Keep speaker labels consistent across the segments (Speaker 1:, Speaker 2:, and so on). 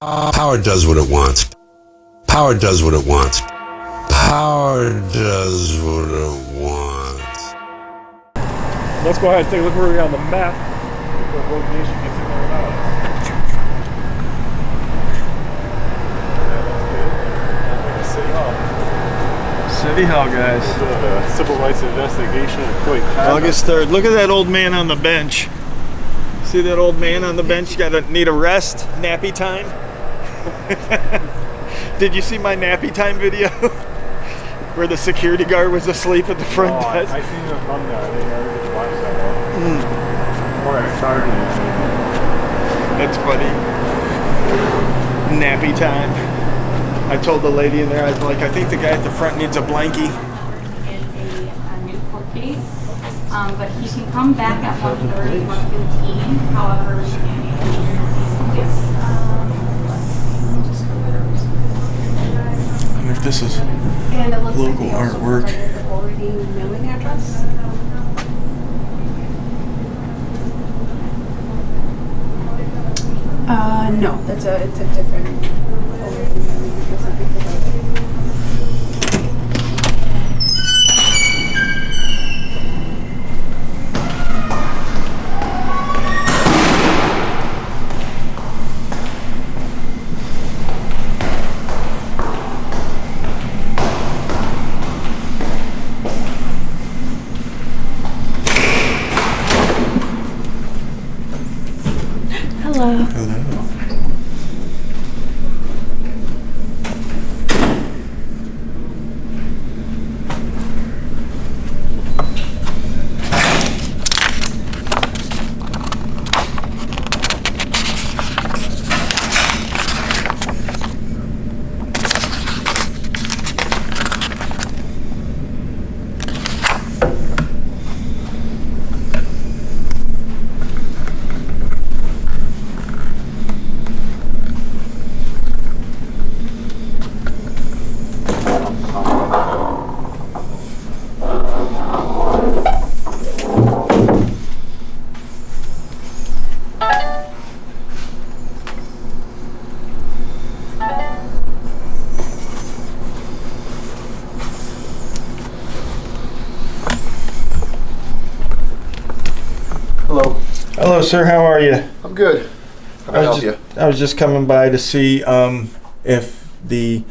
Speaker 1: Power does what it wants. Power does what it wants. Power does what it wants.
Speaker 2: Let's go ahead and take a look where we are on the map. Where Rogue Nation gets in there or not. City Hall. City Hall, guys. Civil rights investigation at August 3rd. Look at that old man on the bench. See that old man on the bench? Need a rest? Nappy time? Did you see my nappy time video? Where the security guard was asleep at the front desk? I seen them from there. I think I already watched that one. Or I started it. That's funny. Nappy time. I told the lady in there, I was like, I think the guy at the front needs a blankie.
Speaker 3: In a new court case, but he can come back at 1:30, 1:15. However, we can't
Speaker 2: And if this is
Speaker 4: And it looks
Speaker 2: local
Speaker 4: like they also
Speaker 2: artwork.
Speaker 4: provided the forwarding mailing address. No, it's a different forwarding mailing address that we provided.
Speaker 3: Hello.
Speaker 2: Hello.
Speaker 5: Hello.
Speaker 2: Hello, sir. How are you?
Speaker 5: I'm good. How can I help you?
Speaker 2: I was just coming by to see if the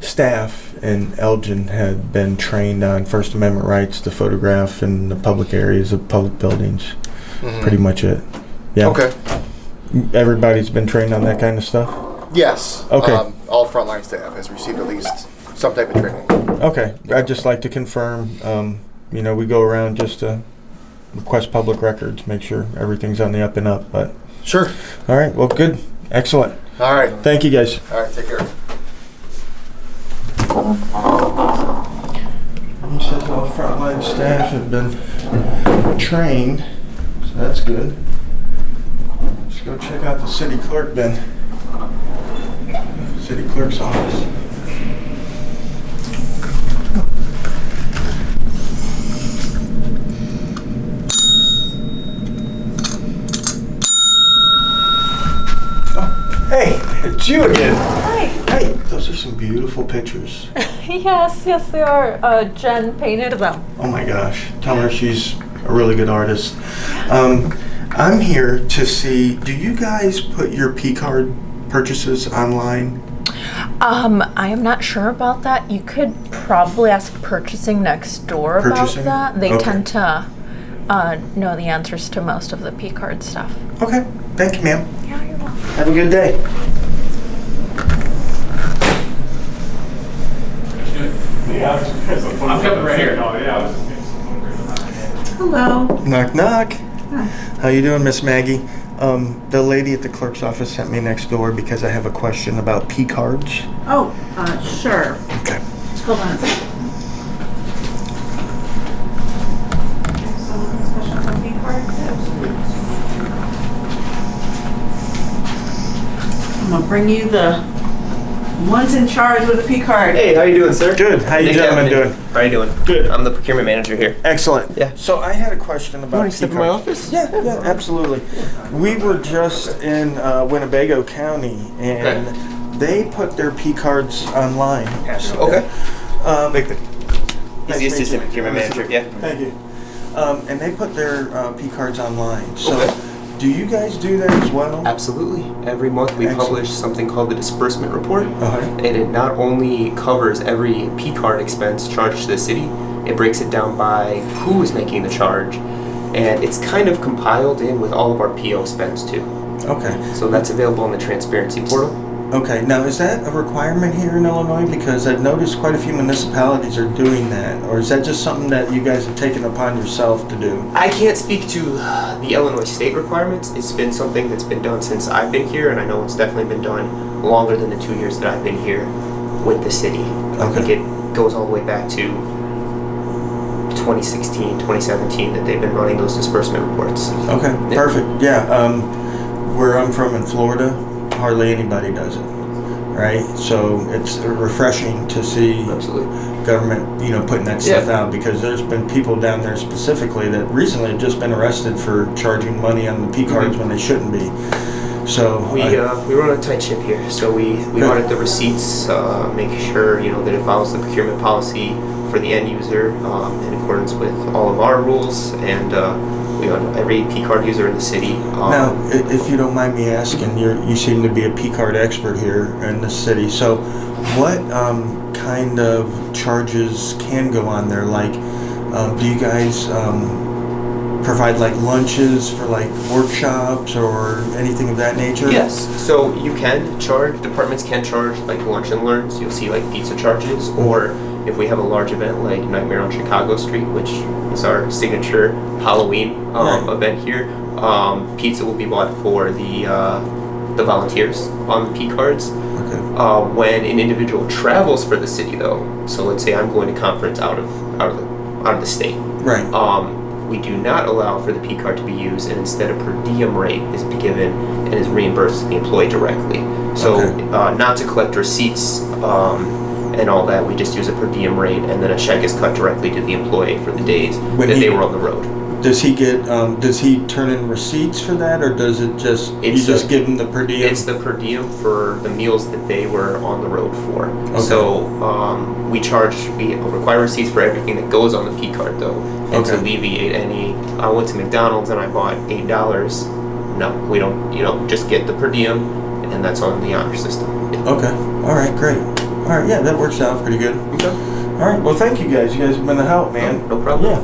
Speaker 2: staff in Elgin had been trained on First Amendment rights to photograph in the public areas of public buildings.
Speaker 5: Mhm.
Speaker 2: Pretty much it. Yeah.
Speaker 5: Okay.
Speaker 2: Everybody's been trained on that kind of stuff?
Speaker 5: Yes.
Speaker 2: Okay.
Speaker 5: All frontline staff has received at least some type of training.
Speaker 2: Okay. I'd just like to confirm, we go around just to request public records, make sure everything's on the up and up, but
Speaker 5: Sure.
Speaker 2: all right, well, good. Excellent.
Speaker 5: All right.
Speaker 2: Thank you, guys.
Speaker 5: All right. Take care.
Speaker 2: He says all frontline staff have been trained, so that's good. Let's go check out the city clerk then. City clerk's office. Oh, hey, it's you again.
Speaker 6: Hi.
Speaker 2: Hey, those are some beautiful pictures.
Speaker 6: Yes, they are. Jen painted them.
Speaker 2: Oh my gosh. Tell her she's a really good artist. I'm here to see, do you guys put your P-card purchases online?
Speaker 6: I am not sure about that. You could probably ask purchasing next door
Speaker 2: Purchasing?
Speaker 6: about that. They
Speaker 2: Okay.
Speaker 6: tend to know the answers to most of the P-card stuff.
Speaker 2: Okay. Thank you, ma'am.
Speaker 6: Yeah, you're welcome.
Speaker 2: Have a good day.
Speaker 7: I'm coming right here.
Speaker 4: Hello.
Speaker 2: Knock, knock. How you doing, Miss Maggie? The lady at the clerk's office sent me next door because I have a question about P-cards.
Speaker 4: Oh, sure.
Speaker 2: Okay.
Speaker 4: Hold on a second. Some questions on P-cards? I'm gonna bring you the
Speaker 7: One's in charge with a P card.
Speaker 8: Hey, how you doing, sir?
Speaker 2: Good. How you gentlemen doing?
Speaker 8: How you doing?
Speaker 2: Good.
Speaker 8: I'm the procurement manager here.
Speaker 2: Excellent.
Speaker 8: Yeah.
Speaker 2: So I had a question about.
Speaker 8: You want to step in my office?
Speaker 2: Yeah, absolutely. We were just in Winnebago County, and they put their P cards online.
Speaker 8: Okay.
Speaker 2: Nice
Speaker 8: He's the
Speaker 2: to meet
Speaker 8: assistant
Speaker 2: you.
Speaker 8: procurement manager. Yeah.
Speaker 2: Thank you. And they put their P cards online. So,
Speaker 8: Okay.
Speaker 2: do you guys do that as well?
Speaker 8: Absolutely. Every month we
Speaker 2: Excellent.
Speaker 8: publish something called the disbursement report,
Speaker 2: Uh-huh.
Speaker 8: and it not only covers every P card expense charged to the city, it breaks it down by who is making the charge, and it's kind of compiled in with all of our PO spends too.
Speaker 2: Okay.
Speaker 8: So that's available on the transparency portal.
Speaker 2: Okay. Now, is that a requirement here in Illinois? Because I've noticed quite a few municipalities are doing that, or is that just something that you guys have taken upon yourself to do?
Speaker 8: I can't speak to the Illinois state requirements. It's been something that's been done since I've been here, and I know it's definitely been done longer than the 2 years that I've been here with the city. I think it goes all the way back to 2016, 2017 that they've been running those disbursement reports.
Speaker 2: Okay,
Speaker 8: Yeah.
Speaker 2: perfect. Yeah, where I'm from in Florida, hardly anybody does it, right? So it's refreshing to see
Speaker 8: Absolutely.
Speaker 2: government, putting that stuff out, because there's been people down there specifically that recently have just been arrested for charging money on the P cards when they shouldn't be. So
Speaker 8: We run a tight ship here, so we audit the receipts, make sure that it follows the procurement policy for the end user in accordance with all of our rules, and we audit every P card user in the city.
Speaker 2: Now, if you don't mind me asking, you seem to be a P card expert here in the city. So, what kind of charges can go on there? Like, do you guys provide like lunches for like workshops or anything of that nature?
Speaker 8: Yes, so you can charge, departments can charge like lunch and learns. You'll see like pizza charges, or if we have a large event like Nightmare on Chicago Street, which is our signature Halloween event here, pizza will be bought for the volunteers on the P cards.
Speaker 2: Okay.
Speaker 8: When an individual travels for the city, though, so let's say I'm going to conference out of the state,
Speaker 2: Right.
Speaker 8: we do not allow for the P card to be used, and instead a per diem rate is given and is reimbursed to the employee directly. So not to collect receipts and all that, we just use a per diem rate, and then a check is cut directly to the employee for the days that they were on the road.
Speaker 2: Does he get? Does he turn in receipts for that, or does it just just give him the per diem?
Speaker 8: It's the per diem for the meals that they were on the road for. Okay. So we require receipts for everything that goes on the P card, though, and to alleviate any. I went to McDonald's and I bought $8. No, we don't. Just get the per diem, and that's on the honor system. Yeah.
Speaker 2: Okay. All right. Great. All right. Yeah, that works out pretty good.
Speaker 8: Okay.
Speaker 2: All right. Well, thank you guys. You guys have been a help, man.
Speaker 8: No problem.
Speaker 2: Yeah.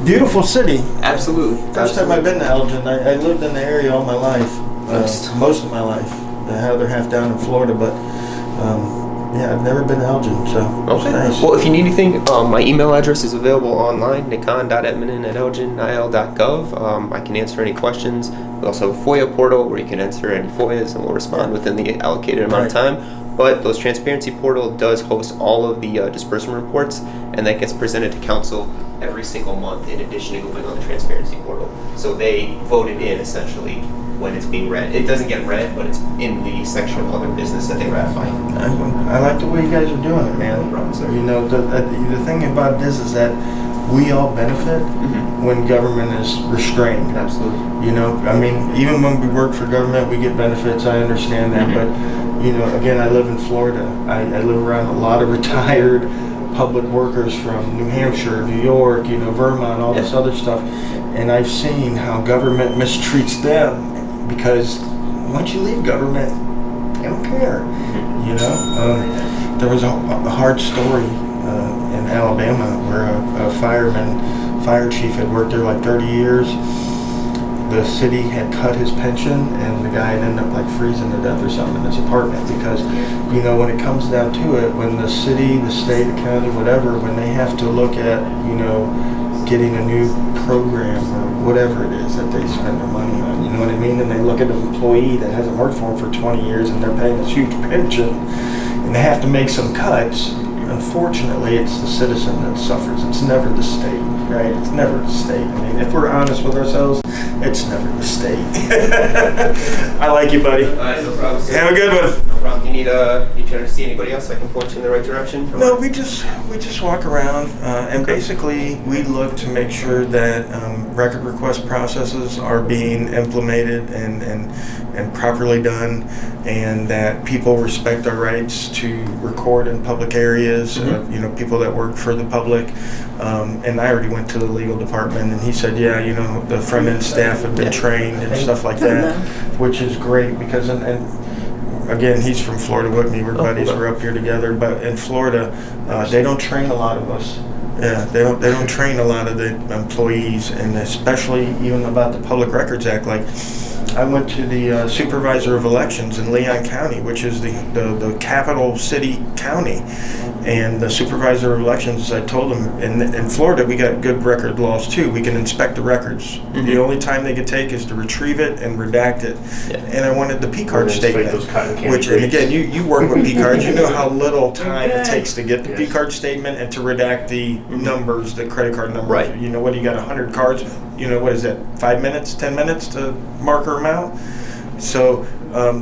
Speaker 2: Beautiful city.
Speaker 8: Absolutely.
Speaker 2: First time I've been to Elgin. I lived in the area all my life, most of my life. The other half down in Florida, but I've never been to Elgin, so
Speaker 8: okay.
Speaker 2: Nice.
Speaker 8: Well, if you need anything, my email address is available online, nikon.edmonden@elgin.il.gov. I can answer any questions. We also have a FOIA portal where you can answer any FOIAs, and we'll respond within the allocated amount of time. But those transparency portal does host all of the disbursement reports, and that gets presented to council every single month in addition to going on the transparency portal. So they voted in essentially when it's being read. It doesn't get read, but it's in the section of other business that they ratify.
Speaker 2: I like the way you guys are doing it, man.
Speaker 8: No problem, sir.
Speaker 2: The thing about this is that we all benefit when government is restrained.
Speaker 8: Absolutely.
Speaker 2: I mean, even when we work for government, we get benefits. I understand that, but again, I live in Florida. I live around a lot of retired public workers from New Hampshire, New York, Vermont, all this other stuff, and I've seen how government mistreats them because once you leave government, they don't care. There was a hard story in Alabama where a fire chief had worked there like 30 years. The city had cut his pension, and the guy had ended up like freezing to death or something in his apartment because, when it comes down to it, when the city, the state, the county, whatever, when they have to look at, getting a new program or whatever it is that they spend their money on, you know what I mean? And they look at an employee that hasn't worked for them for 20 years and they're paying this huge pension, and they have to make some cuts. Unfortunately, it's the citizen that suffers. It's never the state, right? It's never the state. I mean, if we're honest with ourselves, it's never the state. I like you, buddy.
Speaker 8: No problem, sir.
Speaker 2: Have a good one.
Speaker 8: No problem. You need to see anybody else? I can point you in the right direction.
Speaker 2: No, we just walk around, and basically we look to make sure that record request processes are being implemented and properly done, and that people respect our rights to record in public areas. You know, people that work for the public. And I already went to the legal department, and he said, yeah, you know, the front end staff have been trained and stuff like that, which is great because again, he's from Florida with me. We're buddies. We're up here together. But in Florida, they don't train a lot of us. Yeah, they don't train a lot of the employees, and especially even about the Public Records Act. Like, I went to the supervisor of elections in Leon County, which is the capital city county. And the supervisor of elections, I told him, in Florida, we got good record laws too. We can inspect the records. The only time they could take is to retrieve it and redact it. And I wanted the P-card statement, which, and again, you work with P-cards, you know how little time it takes to get the P-card statement and to redact the numbers, the credit card numbers.
Speaker 8: Right.
Speaker 2: You know, what, you got 100 cards, you know, what is that, 5 minutes, 10 minutes to marker them out? So,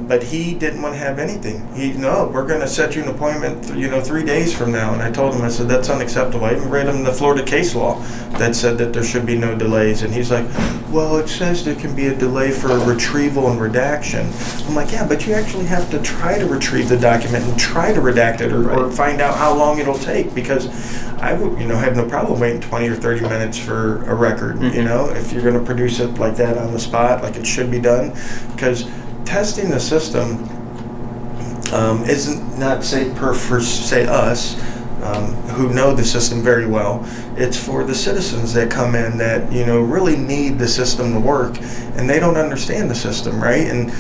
Speaker 2: but he didn't want to have anything. No, we're going to set you an appointment, 3 days from now. And I told him, I said, that's unacceptable. I even read him the Florida case law that said that there should be no delays. And he's like, well, it says there can be a delay for retrieval and redaction. I'm like, yeah, but you actually have to try to retrieve the document and try to redact it or find out how long it'll take, because I would, have no problem waiting 20 or 30 minutes for a record, if you're going to produce it like that on the spot, like it should be done. Because testing the system isn't not for say us who know the system very well. It's for the citizens that come in that really need the system to work, and they don't understand the system, right? And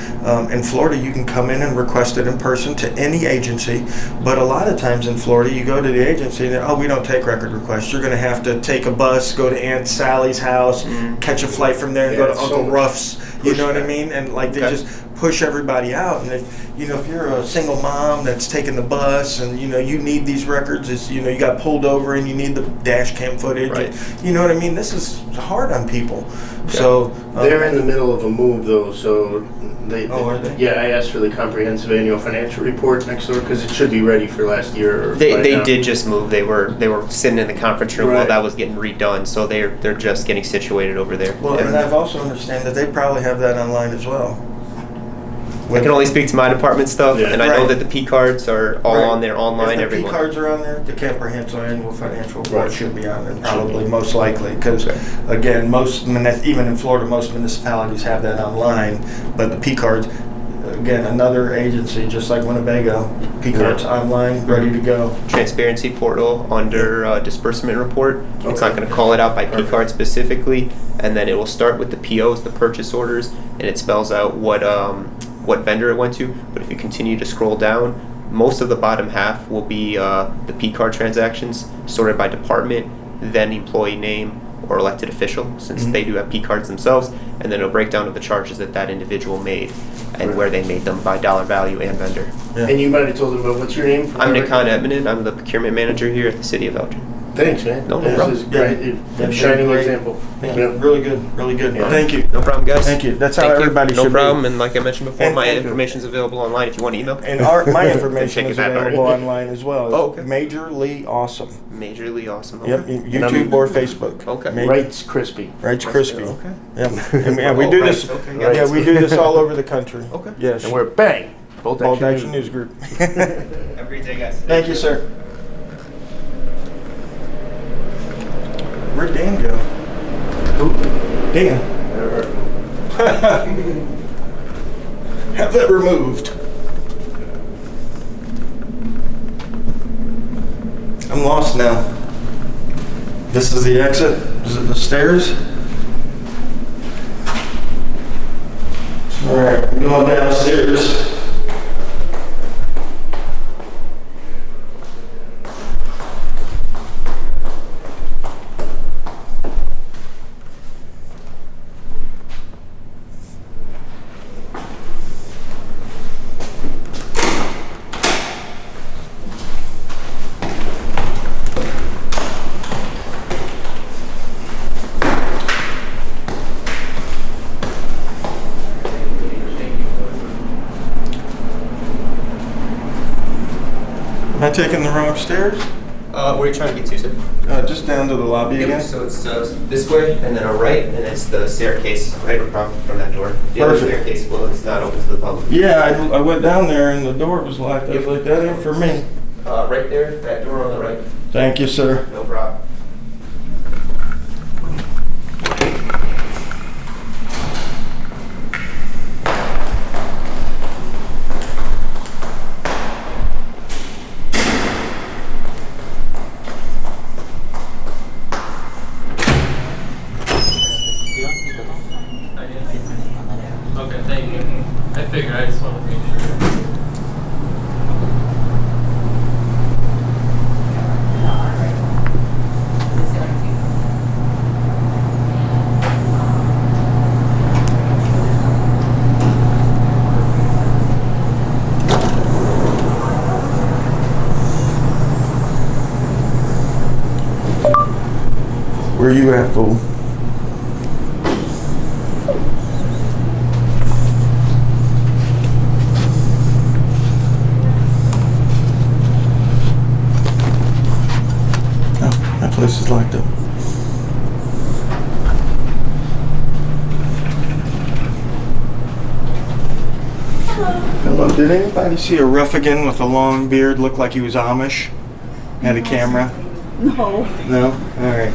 Speaker 2: in Florida, you can come in and request it in person to any agency, but a lot of times in Florida, you go to the agency and we don't take record requests. You're going to have to take a bus, go to Aunt Sally's house, catch a flight from there, and go to Uncle Ruff's. You know what I mean? And they just push everybody out. And if you're a single mom that's taking the bus and you need these records, it's you got pulled over and you need the dash cam footage.
Speaker 8: Right.
Speaker 2: You know what I mean? This is hard on people. So
Speaker 9: they're in the middle of a move though, so
Speaker 2: are they?
Speaker 9: Yeah, I asked for the comprehensive annual financial report next door because it should be ready for last year. Or
Speaker 8: they did just move. They were sitting in the conference room while that was getting redone, so they're just getting situated over there.
Speaker 2: Well, and I've also understand that they probably have that online as well.
Speaker 8: I can only speak to my department stuff, and I know that the P cards are all on there online.
Speaker 2: If the P cards are on there, the comprehensive annual financial report should be on there, probably, most likely, because again, even in Florida, most municipalities have that online, but the P cards, again, another agency just like Winnebago, P cards online, ready to go.
Speaker 8: Transparency portal under disbursement report. It's not going to call it out by P card specifically, and then it will start with the POs, the purchase orders, and it spells out what vendor it went to. But if you continue to scroll down, most of the bottom half will be the P card transactions sorted by department, then employee name or elected official, since they do have P cards themselves, and then it'll break down to the charges that individual made and where they made them by dollar value and vendor.
Speaker 9: Yeah. And you might have told them about what's your name?
Speaker 8: I'm Nikon Edmond. I'm the procurement manager here at the City of Elgin.
Speaker 9: Thanks, man.
Speaker 8: No problem.
Speaker 9: This is great. Shining example.
Speaker 2: Yeah. Really good.
Speaker 9: Yeah.
Speaker 2: Thank you.
Speaker 8: No problem, guys.
Speaker 2: Thank you. That's how everybody should be.
Speaker 8: No problem. And like I mentioned before, my information is available online if you want to email.
Speaker 2: And my information is available online as well.
Speaker 8: Oh, okay.
Speaker 2: Majorly Awesome.
Speaker 8: Majorly Awesome. Okay.
Speaker 2: Yep. YouTube or Facebook.
Speaker 8: Okay.
Speaker 9: Wrights Crispy.
Speaker 2: Wrights Crispy.
Speaker 8: Okay.
Speaker 2: Yep. And we do this.
Speaker 8: Okay.
Speaker 2: Yeah, we do this all over the country.
Speaker 8: Okay.
Speaker 2: Yes.
Speaker 9: And we're bang. Bolt
Speaker 2: Action News Group.
Speaker 8: Have a great day, guys.
Speaker 2: Thank you, sir. Where'd Dan go? Who? Dan. Have that removed. I'm lost now. This is the exit? Is it the stairs? Alright, I'm going downstairs. I taking the wrong stairs?
Speaker 8: Where are you trying to get to, sir?
Speaker 2: Just down to the lobby
Speaker 8: Yep,
Speaker 2: again?
Speaker 8: so it's this way, and then a right, and it's the staircase right across from that door. The other
Speaker 2: Perfect.
Speaker 8: staircase, well, it's not open to the public.
Speaker 2: Yeah, I went down there and the door was locked. I was like, that ain't for me.
Speaker 8: Right there, that door on the right.
Speaker 2: Thank you, sir.
Speaker 8: No problem.
Speaker 10: Okay, thank you. I figured, I just wanted to make sure.
Speaker 2: Where you at, fool? Oh, that place is locked up. Hello, did anybody see a ruffian with a long beard look like he was Amish? Had a camera?
Speaker 4: No.
Speaker 2: No? Alright.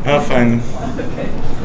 Speaker 2: I'll find him.